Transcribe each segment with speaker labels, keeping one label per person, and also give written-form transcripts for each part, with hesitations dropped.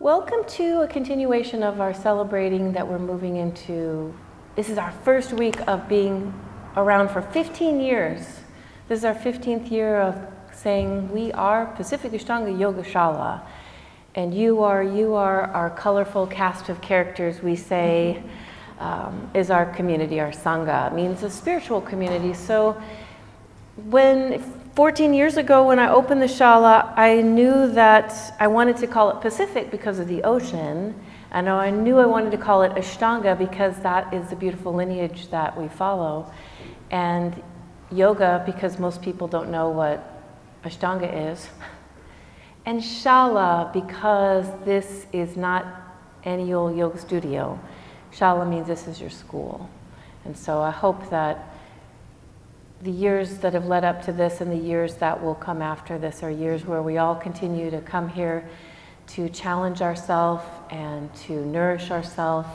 Speaker 1: Welcome to a continuation of our celebrating that we're moving into. This is our first week of being around for 15 years. This is our 15th year of saying we are Pacific Ashtanga Yoga Shala. And you are our colorful cast of characters, we say, is our community, our Sangha. It means a spiritual community. So 14 years ago when I opened the Shala, I knew that I wanted to call it Pacific because of the ocean. And I knew I wanted to call it Ashtanga because that is the beautiful lineage that we follow. And yoga because most people don't know what Ashtanga is. And Shala because this is not any old yoga studio. Shala means this is your school. And so I hope that the years that have led up to this and the years that will come after this are years where we all continue to come here to challenge ourselves and to nourish ourselves,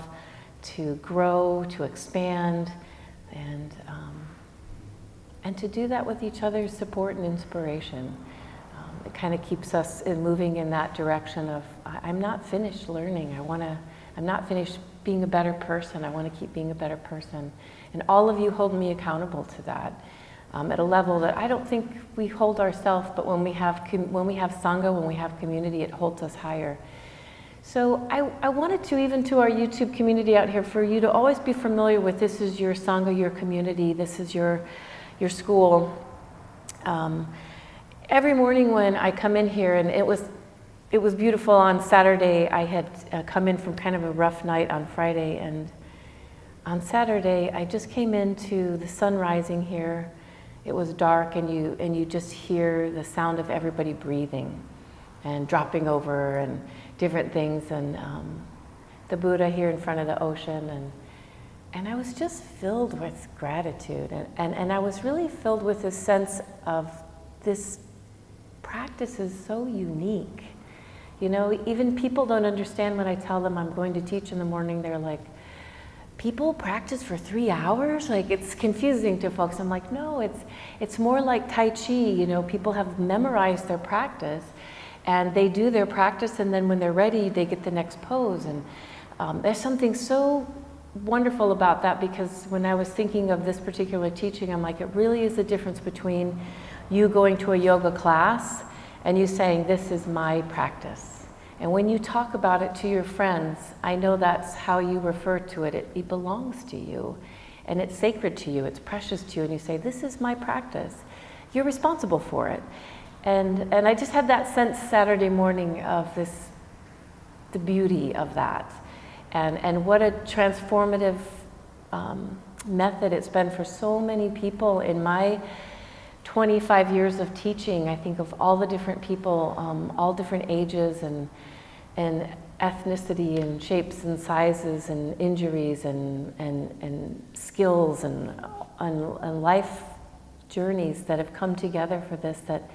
Speaker 1: to grow, to expand, and to do that with each other's support and inspiration. It kind of keeps us moving in that direction of, I'm not finished learning. I'm not finished being a better person. I want to keep being a better person. And all of you hold me accountable to that at a level that I don't think we hold ourselves, but when we have Sangha, when we have community, it holds us higher. So I wanted to, even to our YouTube community out here, for you to always be familiar with this is your Sangha, your community, this is your school. Every morning when I come in here, and it was beautiful on Saturday, I had come in from kind of a rough night on Friday, and on Saturday I just came into the sun rising here. It was dark, and you just hear the sound of everybody breathing and dropping over and different things, and the Buddha here in front of the ocean, and I was just filled with gratitude, and I was really filled with this sense of this practice is so unique. You know, even people don't understand when I tell them I'm going to teach in the morning. They're like, people practice for 3 hours? Like, it's confusing to folks. I'm like, no, it's more like Tai Chi. You know, people have memorized their practice, and they do their practice, and then when they're ready, they get the next pose. And there's something so wonderful about that, because when I was thinking of this particular teaching, I'm like, it really is the difference between you going to a yoga class and you saying, this is my practice. And when you talk about it to your friends, I know that's how you refer to it. It belongs to you, and it's sacred to you, it's precious to you, and you say, this is my practice. You're responsible for it. And I just had that sense Saturday morning of the beauty of that. And what a transformative method it's been for so many people in my 25 years of teaching. I think of all the different people, all different ages and ethnicity and shapes and sizes and injuries and skills and life journeys that have come together for this, that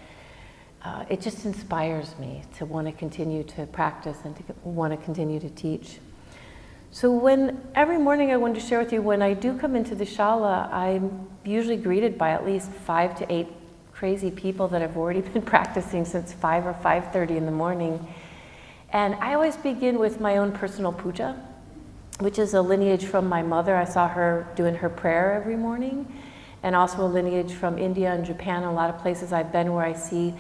Speaker 1: it just inspires me to want to continue to practice and to want to continue to teach. So every morning I wanted to share with you, when I do come into the Shala, I'm usually greeted by at least 5 to 8 crazy people that have already been practicing since 5 or 5:30 in the morning. And I always begin with my own personal puja, which is a lineage from my mother. I saw her doing her prayer every morning, and also a lineage from India and Japan, a lot of places I've been where I see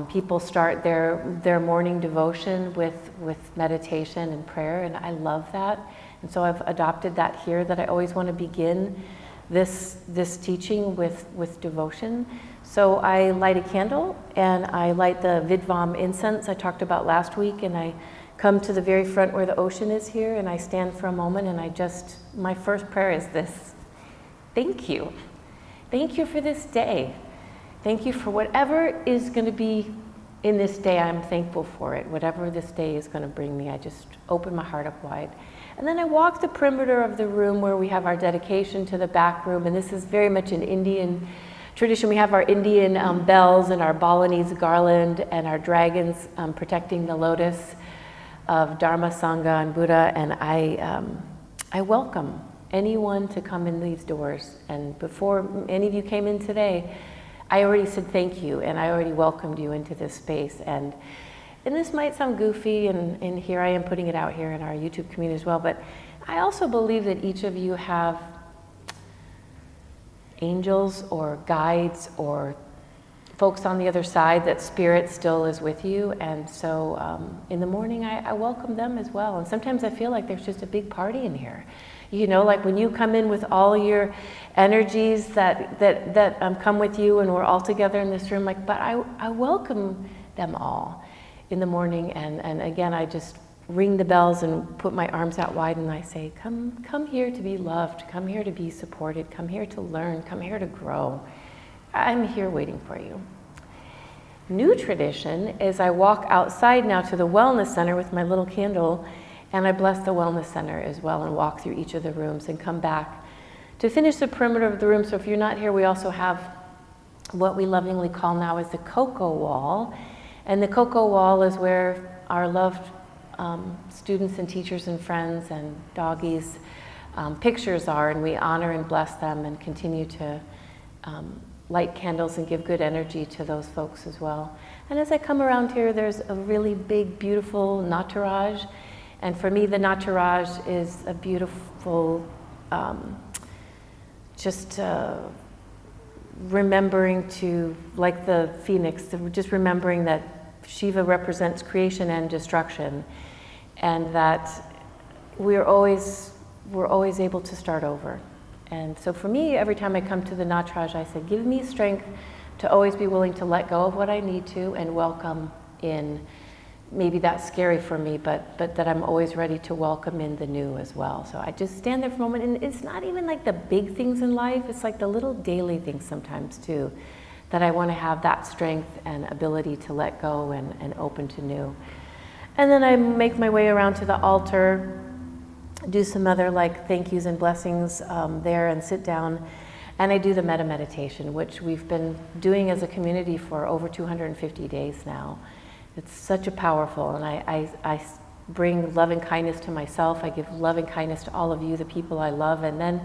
Speaker 1: people start their morning devotion with meditation and prayer, and I love that. And so I've adopted that here, that I always want to begin this teaching with devotion. So I light a candle, and I light the Vidvam incense I talked about last week, and I come to the very front where the ocean is here, and I stand for a moment, and my first prayer is this: thank you. Thank you for this day. Thank you for whatever is going to be in this day. I'm thankful for it. Whatever this day is going to bring me, I just open my heart up wide. And then I walk the perimeter of the room where we have our dedication to the back room. And this is very much an Indian tradition. We have our Indian bells and our Balinese garland and our dragons protecting the lotus of Dharma, Sangha, and Buddha. And I welcome anyone to come in these doors. And before any of you came in today, I already said thank you, and I already welcomed you into this space. And and this might sound goofy, and here I am putting it out here in our YouTube community as well, but I also believe that each of you have angels or guides or folks on the other side, that spirit still is with you. And so in the morning, I welcome them as well. And sometimes I feel like there's just a big party in here. You know, like when you come in with all your energies that come with you, and we're all together in this room, like, but I welcome them all in the morning. And again, I just ring the bells and put my arms out wide, and I say, come here to be loved, come here to be supported, come here to learn, come here to grow. I'm here waiting for you. New tradition is I walk outside now to the wellness center with my little candle, and I bless the wellness center as well, and walk through each of the rooms and come back to finish the perimeter of the room. So if you're not here, we also have what we lovingly call now is the cocoa wall. And the cocoa wall is where our loved students and teachers and friends and doggies pictures are, and we honor and bless them and continue to light candles and give good energy to those folks as well. And as I come around here, there's a really big, beautiful nataraj. And for me, the nataraj is a beautiful, remembering to, like the phoenix, just remembering that Shiva represents creation and destruction, and that we're always able to start over. And so for me, every time I come to the nataraj, I say, give me strength to always be willing to let go of what I need to and welcome in. Maybe that's scary for me, but that I'm always ready to welcome in the new as well. So I just stand there for a moment, and it's not even like the big things in life, it's like the little daily things sometimes too, that I want to have that strength and ability to let go and open to new. And then I make my way around to the altar, do some other like thank yous and blessings there, and sit down, and I do the metta meditation, which we've been doing as a community for over 250 days now. It's such a powerful, and I bring love and kindness to myself. I give love and kindness to all of you, the people I love, and then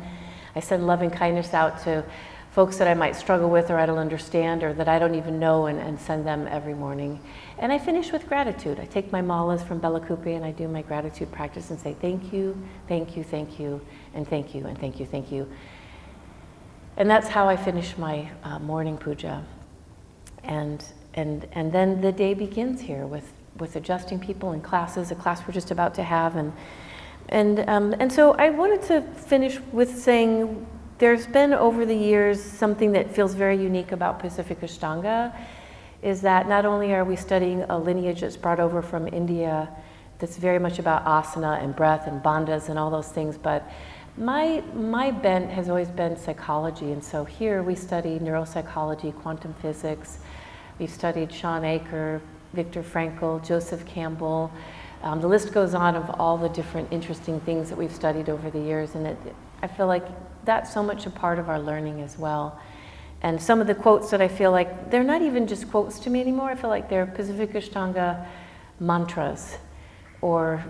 Speaker 1: I send love and kindness out to folks that I might struggle with or I don't understand or that I don't even know, and send them every morning. And I finish with gratitude. I take my malas from Bella Kupi and I do my gratitude practice and say thank you, thank you, thank you, and thank you, and thank you, thank you. And that's how I finish my morning puja. And then the day begins here with adjusting people in classes, a class we're just about to have. And so I wanted to finish with saying there's been over the years something that feels very unique about Pacific Ashtanga, is that not only are we studying a lineage that's brought over from India that's very much about asana and breath and bandhas and all those things, but my bent has always been psychology. And so here we study neuropsychology, quantum physics. We've studied Sean Aker, Viktor Frankl, Joseph Campbell. The list goes on of all the different interesting things that we've studied over the years. And I feel like that's so much a part of our learning as well. And some of the quotes that I feel like, they're not even just quotes to me anymore. I feel like they're Pacific Ashtanga mantras or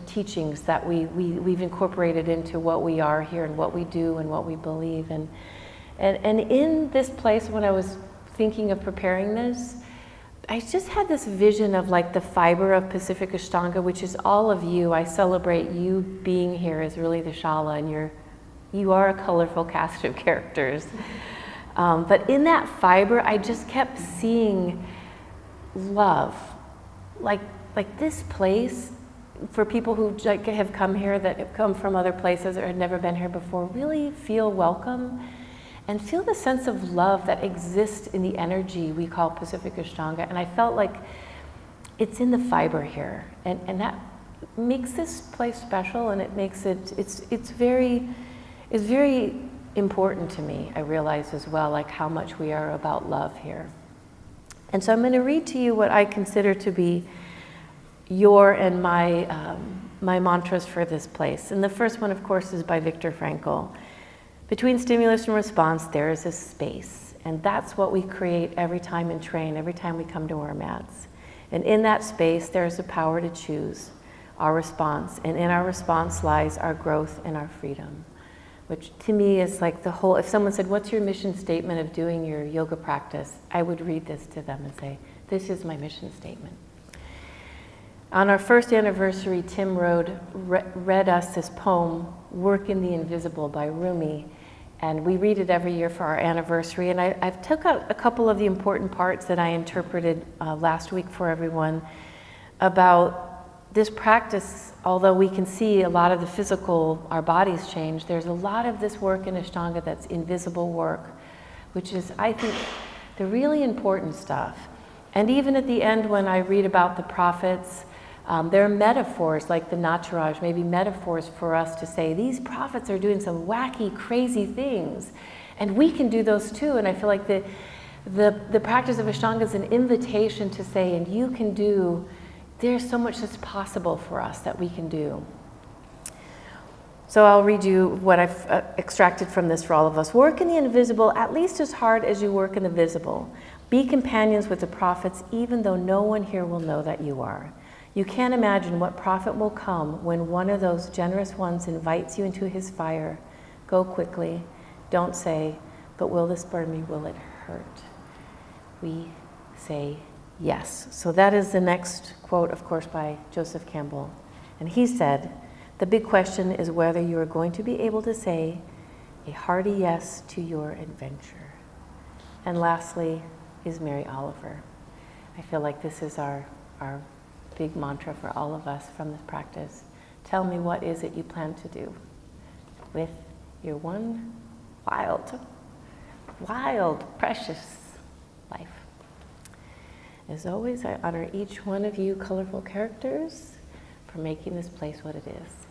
Speaker 1: teachings that we've incorporated into what we are here and what we do and what we believe. And in this place, when I was thinking of preparing this, I just had this vision of like the fiber of Pacific Ashtanga, which is all of you. I celebrate you being here as really the Shala, and you are a colorful cast of characters. But in that fiber, I just kept seeing love. Like this place, for people who like have come here, that have come from other places or had never been here before, really feel welcome and feel the sense of love that exists in the energy we call Pacific Ashtanga. And I felt like it's in the fiber here, and that makes this place special, and it makes it's very important to me. I realize as well, like how much we are about love here. And so I'm going to read to you what I consider to be your and my mantras for this place. And the first one, of course, is by Viktor Frankl. Between stimulus and response, there is a space. And that's what we create every time in train, every time we come to our mats. And in that space, there is a power to choose our response. And in our response lies our growth and our freedom. which to me is like the whole, if someone said, what's your mission statement of doing your yoga practice? I would read this to them and say, this is my mission statement. On our first anniversary, Tim read us this poem, Work in the Invisible by Rumi, and we read it every year for our anniversary. And I've took out a couple of the important parts that I interpreted last week for everyone about this practice. Although we can see a lot of the physical, our bodies change, there's a lot of this work in Ashtanga that's invisible work, which is, I think, the really important stuff. And even at the end when I read about the prophets, there are metaphors like the Nataraj, maybe metaphors for us to say, these prophets are doing some wacky, crazy things, and we can do those too. And I feel like the practice of Ashtanga is an invitation to say, and you can do, there's so much that's possible for us that we can do. So I'll read you what I've extracted from this for all of us. Work in the invisible at least as hard as you work in the visible. Be companions with the prophets, even though no one here will know that you are. You can't imagine what profit will come when one of those generous ones invites you into his fire. Go quickly. Don't say, but will this burn me? Will it hurt? We say yes. So that is the next quote, of course, by Joseph Campbell. And he said, the big question is whether you are going to be able to say a hearty yes to your adventure. And lastly is Mary Oliver. I feel like this is our big mantra for all of us from this practice. Tell me, what is it you plan to do with your one wild, precious life? As always, I honor each one of you colorful characters for making this place what it is.